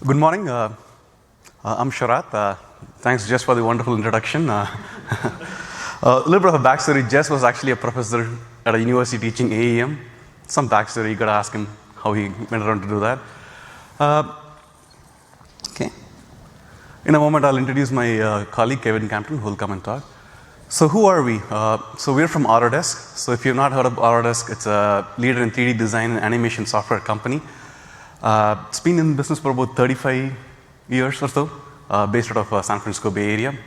Good morning. I'm Sharat. Thanks, Jess, for the wonderful introduction. A little bit of a backstory. Jess was actually a professor at a university teaching AEM. Some backstory, you got to ask him how he went around to do that. Okay. In a moment, I'll introduce my colleague, Campton, who will come and talk. So who are we? So we're from Autodesk. So if you've not heard of Autodesk, it's a leader in 3D design and animation software company. It's been in business for about 35 years or so, based out of San Francisco Bay Area.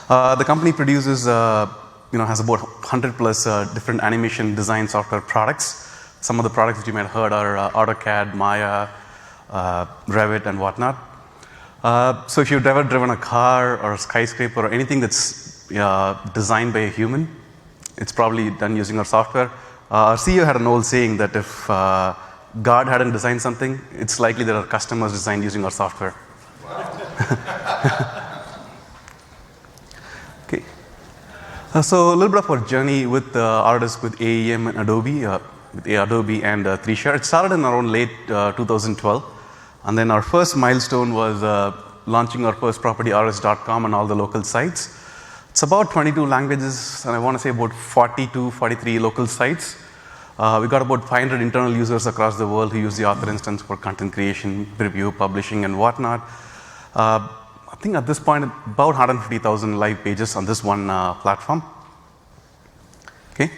The company produces, has about 100 plus different animation design software products. Some of the products that you might have heard are AutoCAD, Maya, Revit, and whatnot. So if you've ever driven a car or a skyscraper or anything that's designed by a human, it's probably done using our software. Our CEO had an old saying that if God hadn't designed something, it's likely that our customers designed using our software. Okay. So a little bit of our journey with Autodesk, with AEM and Adobe, and 3Share. It started in around late 2012. And then our first milestone was launching our first property, Autodesk.com, on all the local sites. It's about 22 languages, and I want to say about 42, 43 local sites. We got about 500 internal users across the world who use the author instance for content creation, review, publishing, and whatnot. I think at this point, about 150,000 live pages on this one platform. Okay.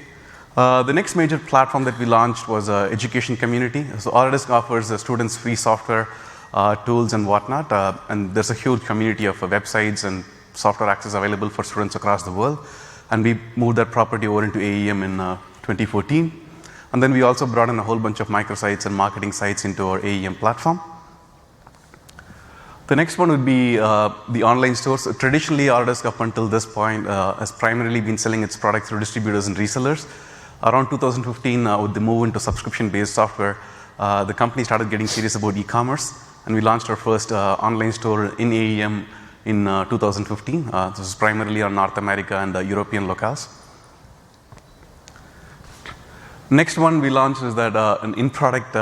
The next major platform that we launched was education community. So Autodesk offers students free software, tools, and whatnot. And there's a huge community of websites and software access available for students across the world. And we moved that property over into AEM in 2014. And then we also brought in a whole bunch of microsites and marketing sites into our AEM platform. The next one would be the online stores. So traditionally, Autodesk up until this point has primarily been selling its products through distributors and resellers. Around 2015, with the move into subscription-based software, the company started getting serious about e-commerce, and we launched our first online store in AEM in 2015. This is primarily on North America and European locales. Next one we launched is that an in-product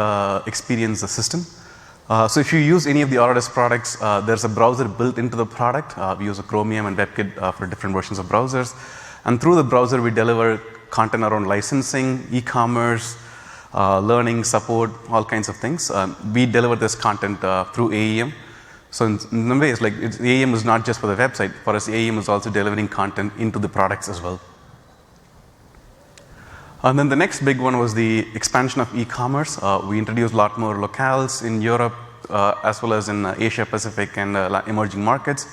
experience system. So if you use any of the Autodesk products, there's a browser built into the product. We use a Chromium and WebKit for different versions of browsers. And through the browser, we deliver content around licensing, e-commerce, learning, support, all kinds of things. We deliver this content through AEM. So in a way, it's like AEM is not just for the website. For us, AEM is also delivering content into the products as well. And then the next big one was the expansion of e-commerce. We introduced a lot more locales in Europe, as well as in Asia Pacific and emerging markets.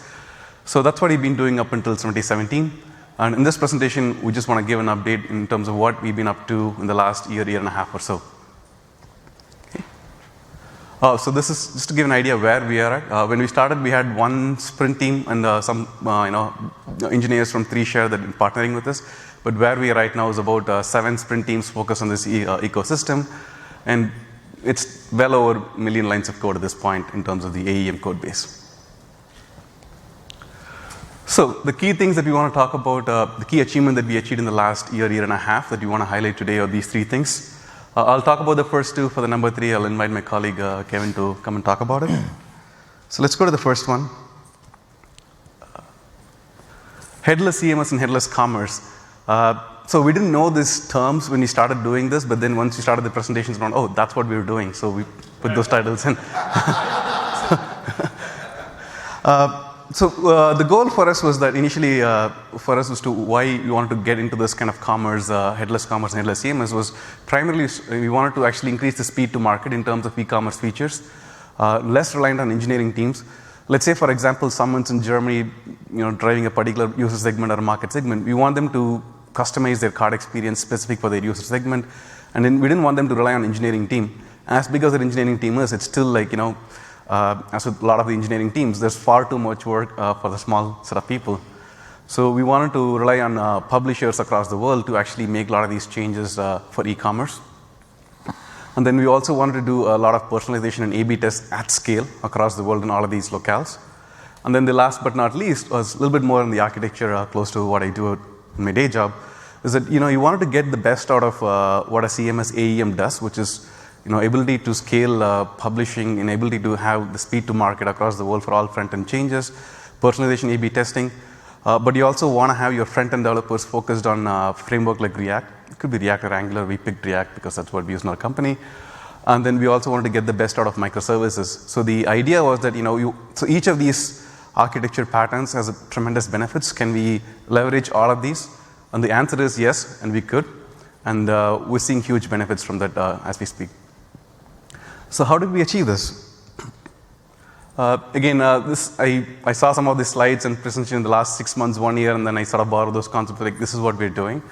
So that's what we've been doing up until 2017. And in this presentation, we just want to give an update in terms of what we've been up to in the last year and a half or so. Okay. So this is just to give an idea where we are at. When we started, we had one sprint team and some engineers from 3Share that have been partnering with us. But where we are right now is about 7 sprint teams focused on this ecosystem. And it's well over a million lines of code at this point in terms of the AEM code base. So the key things that we want to talk about, the key achievement that we achieved in the last year and a half that we want to highlight today are these 3 things. I'll talk about the first 2. For the number 3, I'll invite my colleague Kevin to come and talk about it. So let's go to the first one. Headless CMS and headless commerce. So we didn't know these terms when we started doing this, but then once we started the presentations, around, oh, that's what we were doing. So we put those titles in. So the goal for us was that initially for us was to why we wanted to get into this kind of commerce, headless commerce and headless CMS was primarily we wanted to actually increase the speed to market in terms of e-commerce features, less reliant on engineering teams. Let's say, for example, someone's in Germany, driving a particular user segment or a market segment. We want them to customize their card experience specific for their user segment, and then we didn't want them to rely on engineering team. As big as the engineering team is, it's still like as with a lot of the engineering teams, there's far too much work for the small set of people. So we wanted to rely on publishers across the world to actually make a lot of these changes for e-commerce. And then we also wanted to do a lot of personalization and A/B tests at scale across the world in all of these locales. And then the last but not least was a little bit more in the architecture, close to what I do in my day job, is that you wanted to get the best out of what a CMS AEM does, which is ability to scale publishing, and ability to have the speed to market across the world for all front-end changes, personalization, A/B testing. But you also want to have your front-end developers focused on framework like React. It could be React or Angular. We picked React because that's what we use in our company. And then we also wanted to get the best out of microservices. So the idea was that so each of these architecture patterns has tremendous benefits. Can we leverage all of these? And the answer is yes, and we could. And we're seeing huge benefits from that as we speak. So how did we achieve this? Again, I saw some of these slides and presentation in the last 6 months, 1 year, and then I sort of borrowed those concepts, like this is what we're doing.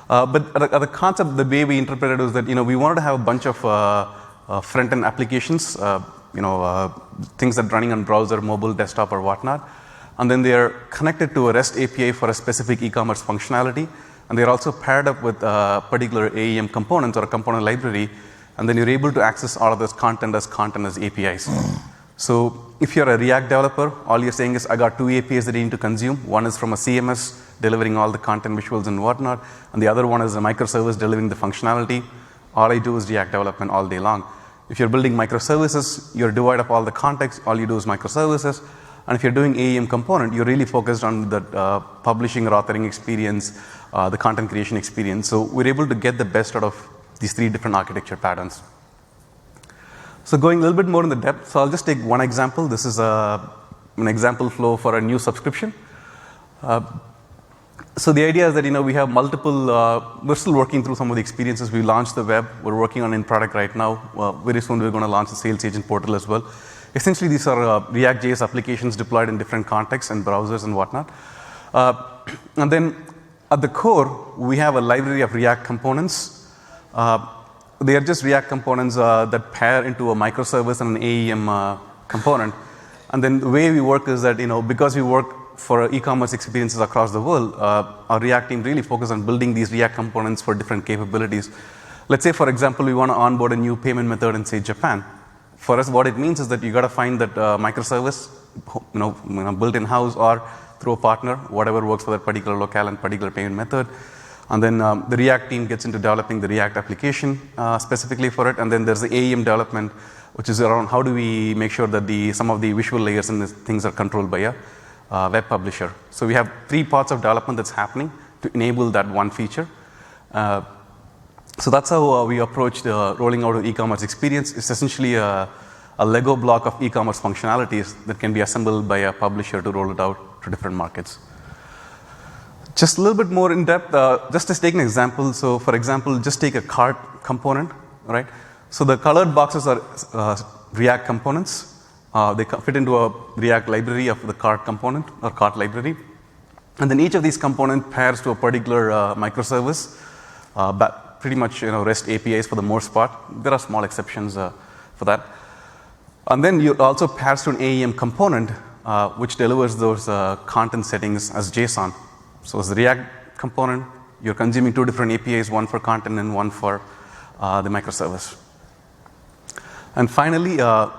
But the concept, the way we interpreted it was that we wanted to have a bunch of front-end applications, things that are running on browser, mobile, desktop, or whatnot. And then they are connected to a REST API for a specific e-commerce functionality. And they're also paired up with particular AEM components or a component library. And then you're able to access all of this content as APIs. So if you're a React developer, all you're saying is, I got 2 APIs that I need to consume. One is from a CMS delivering all the content visuals and whatnot, and the other one is a microservice delivering the functionality. All I do is React development all day long. If you're building microservices, you're devoid of all the context. All you do is microservices. And if you're doing AEM component, you're really focused on the publishing or authoring experience, the content creation experience. So we're able to get the best out of these 3 different architecture patterns. So going a little bit more in the depth, so I'll just take one example. This is an example flow for a new subscription. So the idea is that we have multiple, we're still working through some of the experiences. We launched the web. We're working on in product right now. Very soon we're going to launch the sales agent portal as well. Essentially these are React.js applications deployed in different contexts and browsers and whatnot. And then at the core, we have a library of React components. They are just React components that pair into a microservice and an AEM component. And then the way we work is that, because we work for e-commerce experiences across the world, our React team really focuses on building these React components for different capabilities. Let's say, for example, we want to onboard a new payment method in, say, Japan. For us, what it means is that you got to find that microservice, built in-house or through a partner, whatever works for that particular locale and particular payment method. And then the React team gets into developing the React application specifically for it. And then there's the AEM development, which is around how do we make sure that some of the visual layers and these things are controlled by a web publisher. So we have 3 parts of development that's happening to enable that one feature. So that's how we approach the rolling out of e-commerce experience. It's essentially a Lego block of e-commerce functionalities that can be assembled by a publisher to roll it out to different markets. Just a little bit more in depth, just to take an example. So for example, just take a cart component, right? So the colored boxes are React components. They fit into a React library of the cart component or cart library. And then each of these components pairs to a particular microservice, pretty much REST APIs for the most part. There are small exceptions for that. And then you also pairs to an AEM component, which delivers those content settings as JSON. So as the React component, you're consuming 2 different APIs, one for content and one for the microservice. And finally, all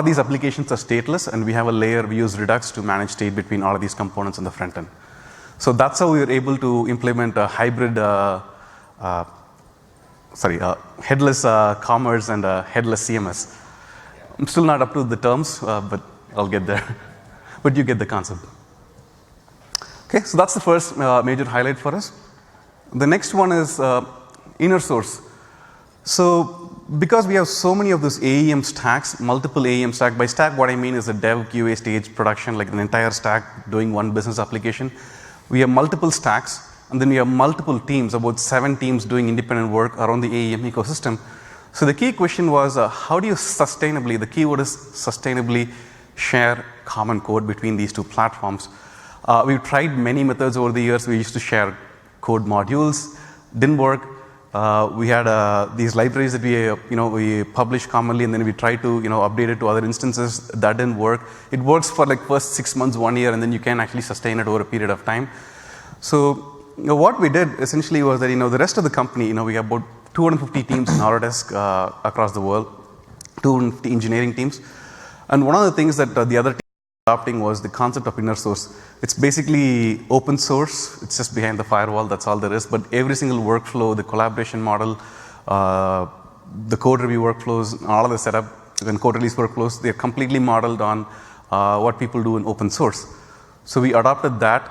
of these applications are stateless, and we have a layer, we use Redux to manage state between all of these components on the front end. So that's how we were able to implement a hybrid, headless commerce and headless CMS. I'm still not up to the terms, but I'll get there. But you get the concept. Okay, so that's the first major highlight for us. The next one is inner source. So because we have so many of those AEM stacks, multiple AEM stack, by stack what I mean is the dev, QA stage, production, like an entire stack doing one business application. We have multiple stacks, and then we have multiple teams, about 7 teams doing independent work around the AEM ecosystem. So the key question was, how do you sustainably, the keyword is sustainably, share common code between these 2 platforms? We've tried many methods over the years. We used to share code modules, didn't work. We had these libraries that we publish commonly, and then we try to update it to other instances. That didn't work. It works for like first 6 months, 1 year, and then you can actually sustain it over a period of time. So what we did essentially was that the rest of the company, we have about 250 teams in Autodesk across the world, 250 engineering teams, and one of the things that the other team adopting was the concept of inner source. It's basically open source. It's just behind the firewall. That's all there is. But every single workflow, the collaboration model, the code review workflows, all of the setup, and code release workflows, they're completely modeled on what people do in open source. So we adopted that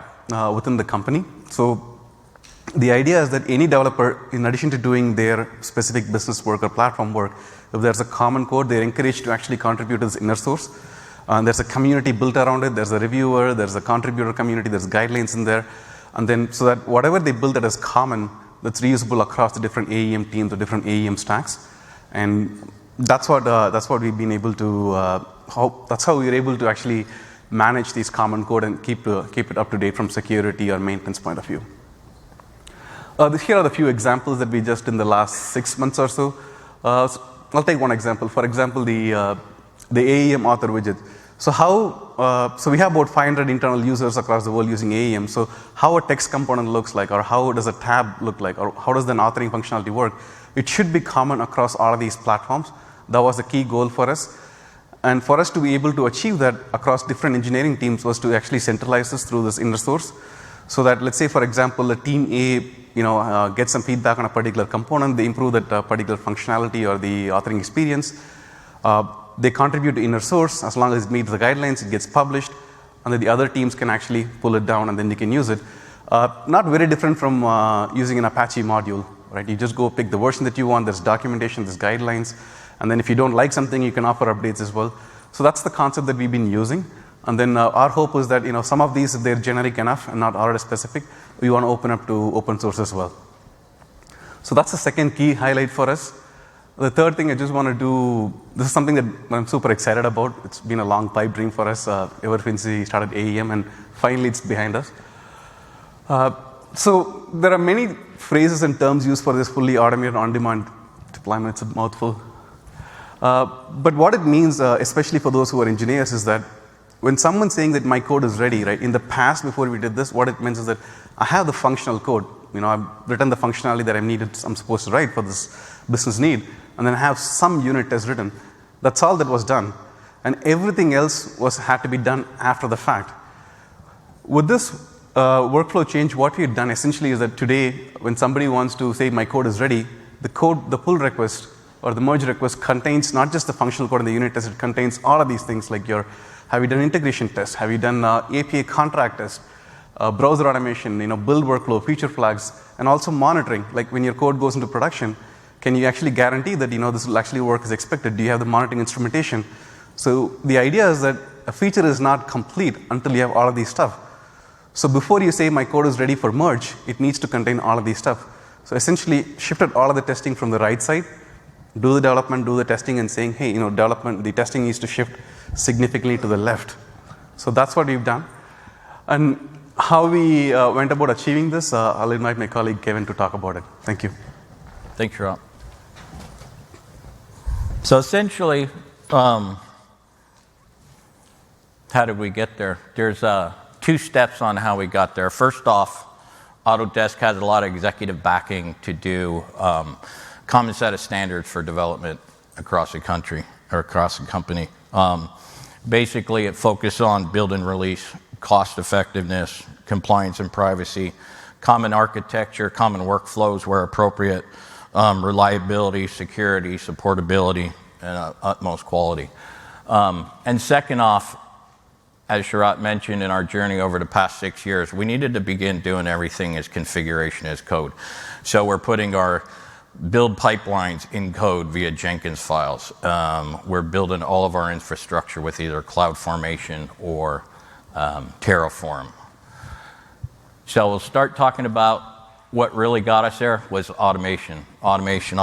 within the company. So the idea is that any developer, in addition to doing their specific business work or platform work, if there's a common code, they're encouraged to actually contribute to this inner source. There's a community built around it. There's a reviewer, there's a contributor community, there's guidelines in there. And then so that whatever they build that is common, that's reusable across the different AEM teams, the different AEM stacks. And that's what we've been able to, that's how we're able to actually manage these common code and keep it up to date from security or maintenance point of view. Here are the few examples that we just in the last 6 months or so. I'll take one example. For example, the AEM author widget. So so we have about 500 internal users across the world using AEM. So how a text component looks like, or how does a tab look like, or how does the authoring functionality work, it should be common across all of these platforms. That was the key goal for us. And for us to be able to achieve that across different engineering teams was to actually centralize this through this inner source. So that, let's say, for example, the team A gets some feedback on a particular component, they improve that particular functionality or the authoring experience. They contribute to inner source. As long as it meets the guidelines, it gets published, and then the other teams can actually pull it down and then they can use it. Not very different from using an Apache module, right? You just go pick the version that you want, there's documentation, there's guidelines, and then if you don't like something, you can offer updates as well. So that's the concept that we've been using. And then our hope is that some of these, if they're generic enough and not Autodesk specific, we want to open up to open source as well. So that's the second key highlight for us. The third thing I just want to do, this is something that I'm super excited about. It's been a long pipe dream for us ever since we started AEM, and finally it's behind us. So there are many phrases and terms used for this fully automated on-demand deployment. It's a mouthful. But what it means, especially for those who are engineers, is that when someone's saying that my code is ready, right? In the past, before we did this, what it means is that I have the functional code. I've written the functionality that I'm supposed to write for this business need, and then I have some unit test written. That's all that was done, and everything else had to be done after the fact. With this workflow change, what we've done essentially is that today, when somebody wants to say my code is ready, the pull request or the merge request contains not just the functional code and the unit test, it contains all of these things like have you done integration test, have you done API contract test, browser automation, build workflow, feature flags, and also monitoring. Like when your code goes into production, can you actually guarantee that this will actually work as expected? Do you have the monitoring instrumentation? So the idea is that a feature is not complete until you have all of these stuff. So before you say my code is ready for merge, it needs to contain all of these stuff. So essentially shifted all of the testing from the right side, do the development, do the testing, and saying, hey, development, the testing needs to shift significantly to the left. So that's what we've done. And how we went about achieving this, I'll invite my colleague Kevin to talk about it. Thank you. Thanks, Sharat. So essentially, how did we get there? There's 2 steps on how we got there. First off, Autodesk has a lot of executive backing to do common set of standards for development across the country or across the company. Basically, it focuses on build and release, cost effectiveness, compliance and privacy, common architecture, common workflows where appropriate, reliability, security, supportability, and utmost quality. And second off, as Sharat mentioned in our journey over the past 6 years, we needed to begin doing everything as configuration as code. So we're putting our build pipelines in code via Jenkins files. We're building all of our infrastructure with either CloudFormation or Terraform. So we'll start talking about what really got us there was automation. Automation.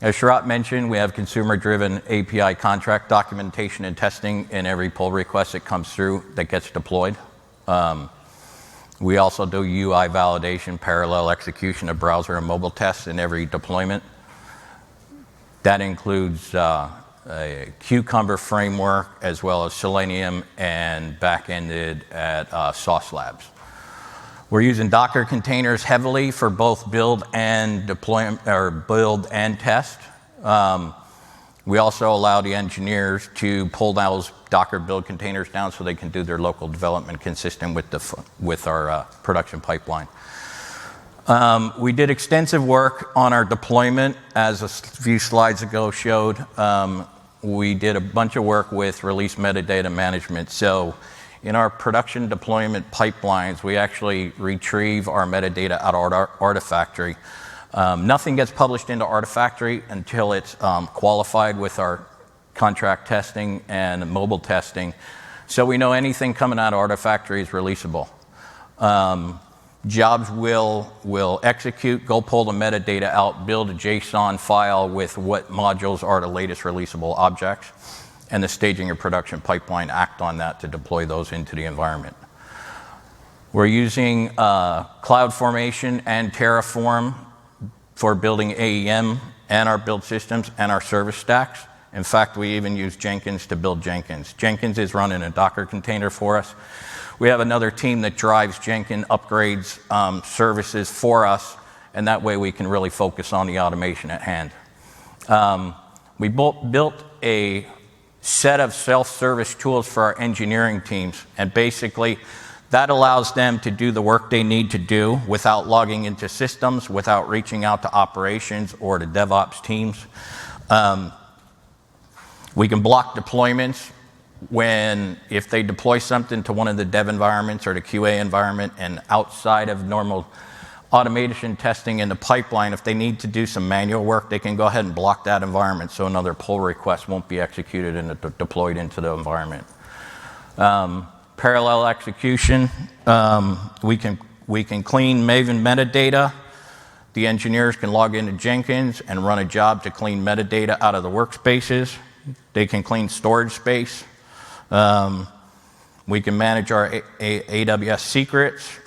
As Sharat mentioned, we have consumer-driven API contract documentation and testing in every pull request that comes through that gets deployed. We also do UI validation, parallel execution of browser and mobile tests in every deployment. That includes a Cucumber framework as well as Selenium and back-ended at Sauce Labs. We're using Docker containers heavily for both build and deployment or build and test. We also allow the engineers to pull those Docker build containers down so they can do their local development consistent with our production pipeline. We did extensive work on our deployment, as a few slides ago showed. We did a bunch of work with release metadata management. So in our production deployment pipelines, we actually retrieve our metadata out of our Artifactory. Nothing gets published into Artifactory until it's qualified with our contract testing and mobile testing. So we know anything coming out of Artifactory is releasable. Jobs will execute, go pull the metadata out, build a JSON file with what modules are the latest releasable objects, and the staging and production pipeline act on that to deploy those into the environment. We're using CloudFormation and Terraform for building AEM and our build systems and our service stacks. In fact, we even use Jenkins to build Jenkins. Jenkins is running a Docker container for us. We have another team that drives Jenkins upgrades services for us, and that way we can really focus on the automation at hand. We built a set of self-service tools for our engineering teams, and basically that allows them to do the work they need to do without logging into systems, without reaching out to operations or to DevOps teams. We can block deployments if they deploy something to one of the dev environments or the QA environment, and outside of normal automation testing in the pipeline, if they need to do some manual work, they can go ahead and block that environment so another pull request won't be executed and deployed into the environment. Parallel execution, we can clean Maven metadata. The engineers can log into Jenkins and run a job to clean metadata out of the workspaces. They can clean storage space. We can manage our AWS secrets,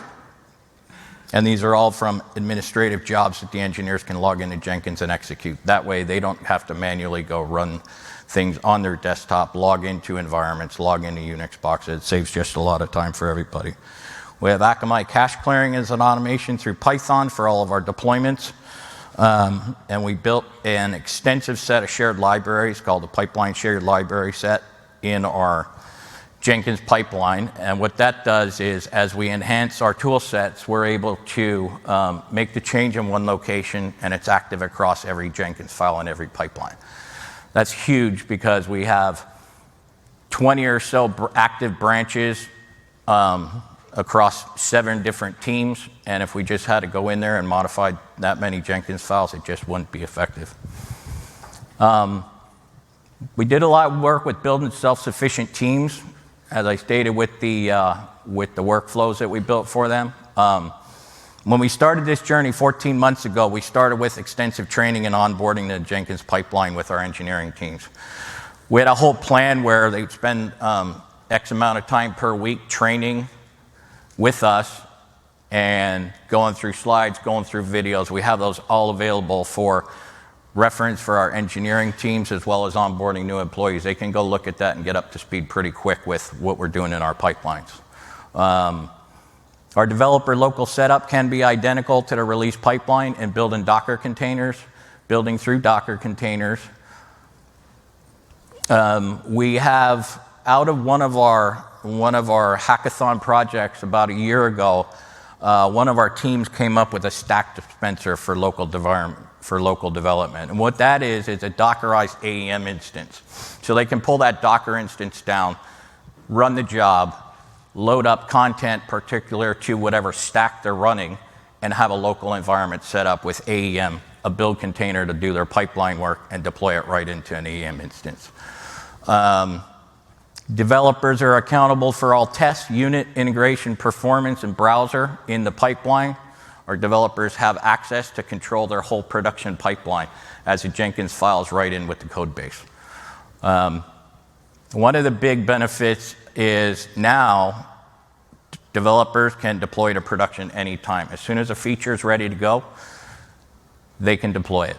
and these are all from administrative jobs that the engineers can log into Jenkins and execute. That way they don't have to manually go run things on their desktop, log into environments, log into Unix boxes. It saves just a lot of time for everybody. We have Akamai cache clearing as an automation through Python for all of our deployments. And we built an extensive set of shared libraries called the Pipeline Shared Library Set in our Jenkins pipeline. And what that does is, as we enhance our tool sets, we're able to make the change in one location, and it's active across every Jenkins file and every pipeline. That's huge because we have 20 or so active branches across 7 different teams, and if we just had to go in there and modify that many Jenkins files, it just wouldn't be effective. We did a lot of work with building self-sufficient teams, as I stated, with the workflows that we built for them. When we started this journey 14 months ago, we started with extensive training and onboarding the Jenkins pipeline with our engineering teams. We had a whole plan where they'd spend X amount of time per week training with us and going through slides, going through videos. We have those all available for reference for our engineering teams, as well as onboarding new employees. They can go look at that and get up to speed pretty quick with what we're doing in our pipelines. Our developer local setup can be identical to the release pipeline and build in Docker containers, building through Docker containers. We have, out of one of our hackathon projects about a year ago, one of our teams came up with a stack dispenser for local development. And what that is a Dockerized AEM instance. So they can pull that Docker instance down, run the job, load up content particular to whatever stack they're running, and have a local environment set up with AEM, a build container to do their pipeline work, and deploy it right into an AEM instance. Developers are accountable for all tests, unit, integration, performance, and browser in the pipeline. Our developers have access to control their whole production pipeline as the Jenkins files right in with the code base. One of the big benefits is now developers can deploy to production anytime. As soon as a feature is ready to go, they can deploy it.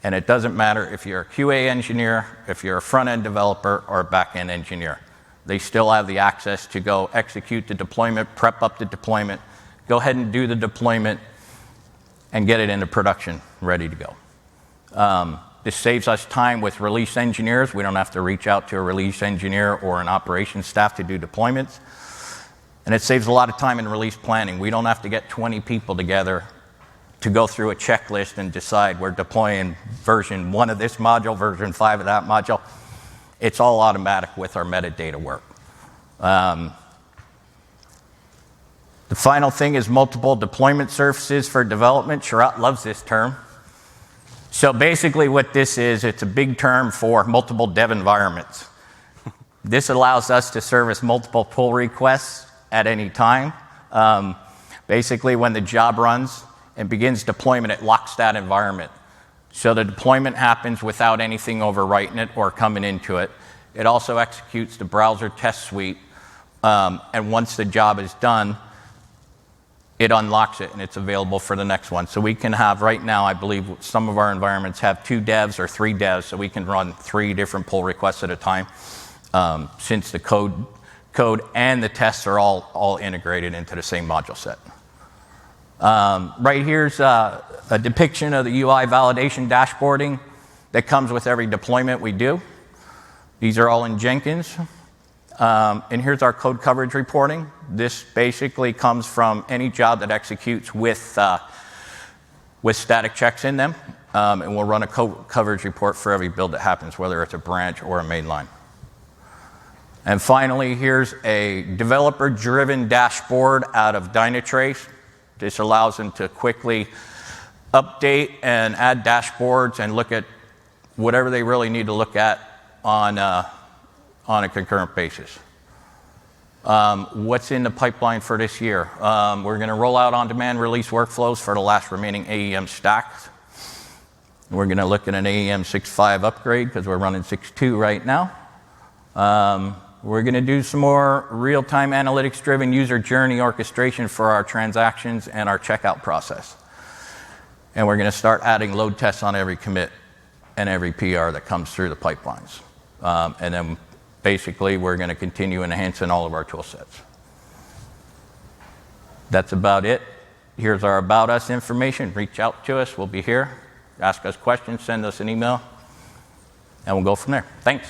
And it doesn't matter if you're a QA engineer, if you're a front-end developer, or a back-end engineer. They still have the access to go execute the deployment, prep up the deployment, go ahead and do the deployment, and get it into production ready to go. This saves us time with release engineers. We don't have to reach out to a release engineer or an operations staff to do deployments. And it saves a lot of time in release planning. We don't have to get 20 people together to go through a checklist and decide we're deploying version 1 of this module, version 5 of that module. It's all automatic with our metadata work. The final thing is multiple deployment surfaces for development. Sharat loves this term. So basically what this is, it's a big term for multiple dev environments. This allows us to service multiple pull requests at any time. Basically, when the job runs and begins deployment, it locks that environment. So the deployment happens without anything overwriting it or coming into it. It also executes the browser test suite, and once the job is done, it unlocks it and it's available for the next one. So we can have, right now, I believe some of our environments have 2 devs or 3 devs, so we can run 3 different pull requests at a time, since the code and the tests are all integrated into the same module set. Right here's a depiction of the UI validation dashboarding that comes with every deployment we do. These are all in Jenkins. And here's our code coverage reporting. This basically comes from any job that executes with static checks in them. And we'll run a coverage report for every build that happens, whether it's a branch or a main line. And finally, here's a developer-driven dashboard out of Dynatrace. This allows them to quickly update and add dashboards and look at whatever they really need to look at on a concurrent basis. What's in the pipeline for this year? We're going to roll out on-demand release workflows for the last remaining AEM stacks. We're going to look at an AEM 6.5 upgrade because we're running 6.2 right now. We're going to do some more real-time analytics-driven user journey orchestration for our transactions and our checkout process. And we're going to start adding load tests on every commit and every PR that comes through the pipelines. And then basically, we're going to continue enhancing all of our tool sets. That's about it. Here's our About Us information. Reach out to us. We'll be here. Ask us questions. Send us an email. And we'll go from there. Thanks.